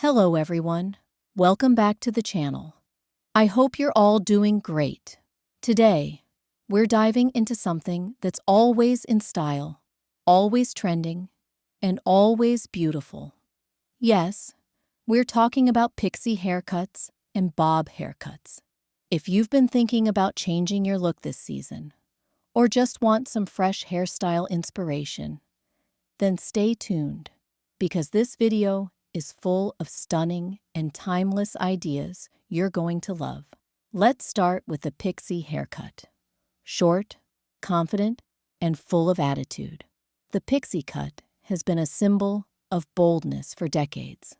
Hello everyone, welcome back to the channel. I hope you're all doing great. Today, we're diving into something that's always in style, always trending, and always beautiful. Yes, we're talking about pixie haircuts and bob haircuts. If you've been thinking about changing your look this season, or just want some fresh hairstyle inspiration, then stay tuned, because this video is full of stunning and timeless ideas you're going to love. Let's start with the pixie haircut. Short, confident, and full of attitude. The pixie cut has been a symbol of boldness for decades,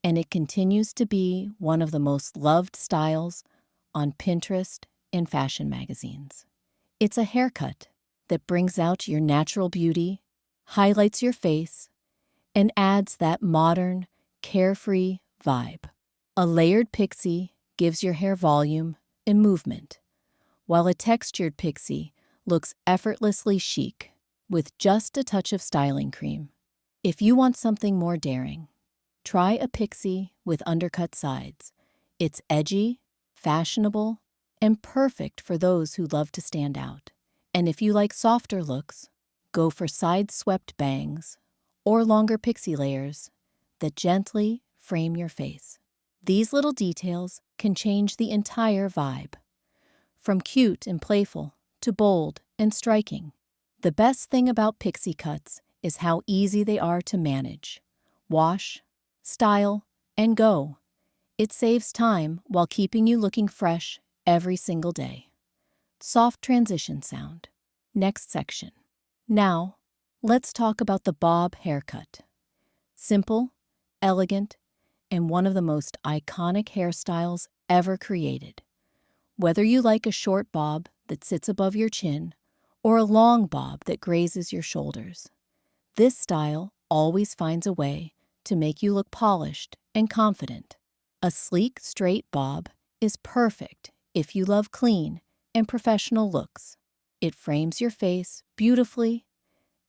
and it continues to be one of the most loved styles on Pinterest and fashion magazines. It's a haircut that brings out your natural beauty, highlights your face, and adds that modern, carefree vibe. A layered pixie gives your hair volume and movement, while a textured pixie looks effortlessly chic with just a touch of styling cream. If you want something more daring, try a pixie with undercut sides. It's edgy, fashionable, and perfect for those who love to stand out. And if you like softer looks, go for side-swept bangs or longer pixie layers that gently frame your face. These little details can change the entire vibe, from cute and playful to bold and striking. The best thing about pixie cuts is how easy they are to manage. Wash, style, and go. It saves time while keeping you looking fresh every single day. Soft transition sound. Next section. Now, let's talk about the bob haircut. Simple, elegant, and one of the most iconic hairstyles ever created. Whether you like a short bob that sits above your chin or a long bob that grazes your shoulders, this style always finds a way to make you look polished and confident. A sleek, straight bob is perfect if you love clean and professional looks. It frames your face beautifully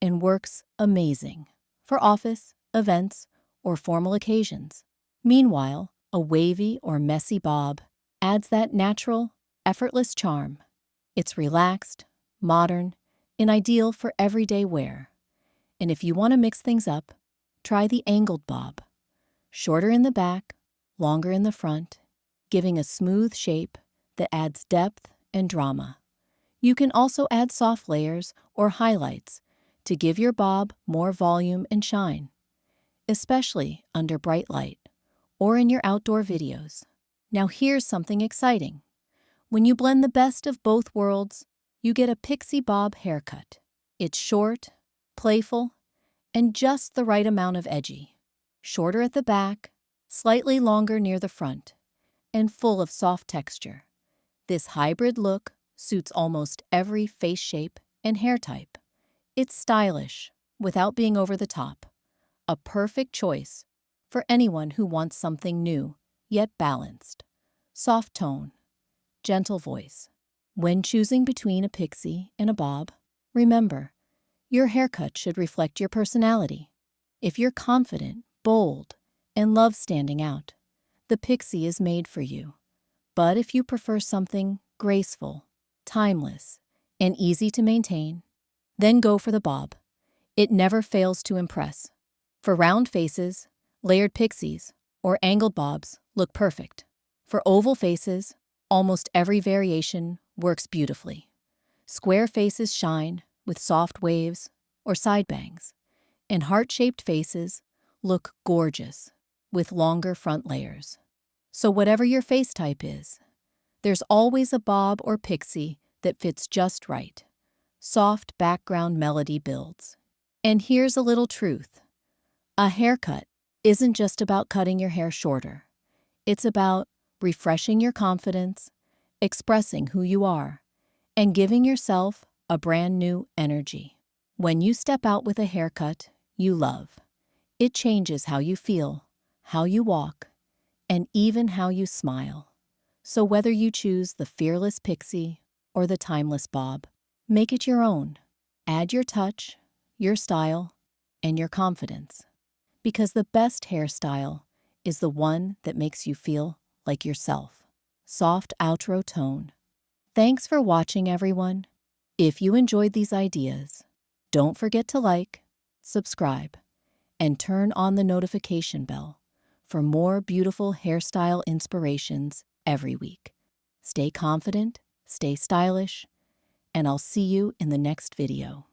and works amazing for office, events, or formal occasions. Meanwhile, a wavy or messy bob adds that natural, effortless charm. It's relaxed, modern, and ideal for everyday wear. And if you want to mix things up, try the angled bob. Shorter in the back, longer in the front, giving a smooth shape that adds depth and drama. You can also add soft layers or highlights to give your bob more volume and shine, especially under bright light or in your outdoor videos. Now here's something exciting. When you blend the best of both worlds, you get a pixie bob haircut. It's short, playful, and just the right amount of edgy. Shorter at the back, slightly longer near the front, and full of soft texture. This hybrid look suits almost every face shape and hair type. It's stylish without being over the top. A perfect choice for anyone who wants something new yet balanced. Soft tone, gentle voice. When choosing between a pixie and a bob, remember, your haircut should reflect your personality. If you're confident, bold, and love standing out, the pixie is made for you. But if you prefer something graceful, timeless, and easy to maintain, then go for the bob. It never fails to impress. For round faces, layered pixies, or angled bobs look perfect. For oval faces, almost every variation works beautifully. Square faces shine with soft waves or side bangs, and heart-shaped faces look gorgeous with longer front layers. So whatever your face type is, there's always a bob or pixie that fits just right. Soft background melody builds. And here's a little truth. A haircut isn't just about cutting your hair shorter. It's about refreshing your confidence, expressing who you are, and giving yourself a brand new energy. When you step out with a haircut you love, it changes how you feel, how you walk, and even how you smile. So whether you choose the fearless pixie or the timeless bob, make it your own. Add your touch, your style, and your confidence. Because the best hairstyle is the one that makes you feel like yourself. Soft outro tone. Thanks for watching, everyone. If you enjoyed these ideas, don't forget to like, subscribe, and turn on the notification bell for more beautiful hairstyle inspirations every week. Stay confident, stay stylish, and I'll see you in the next video.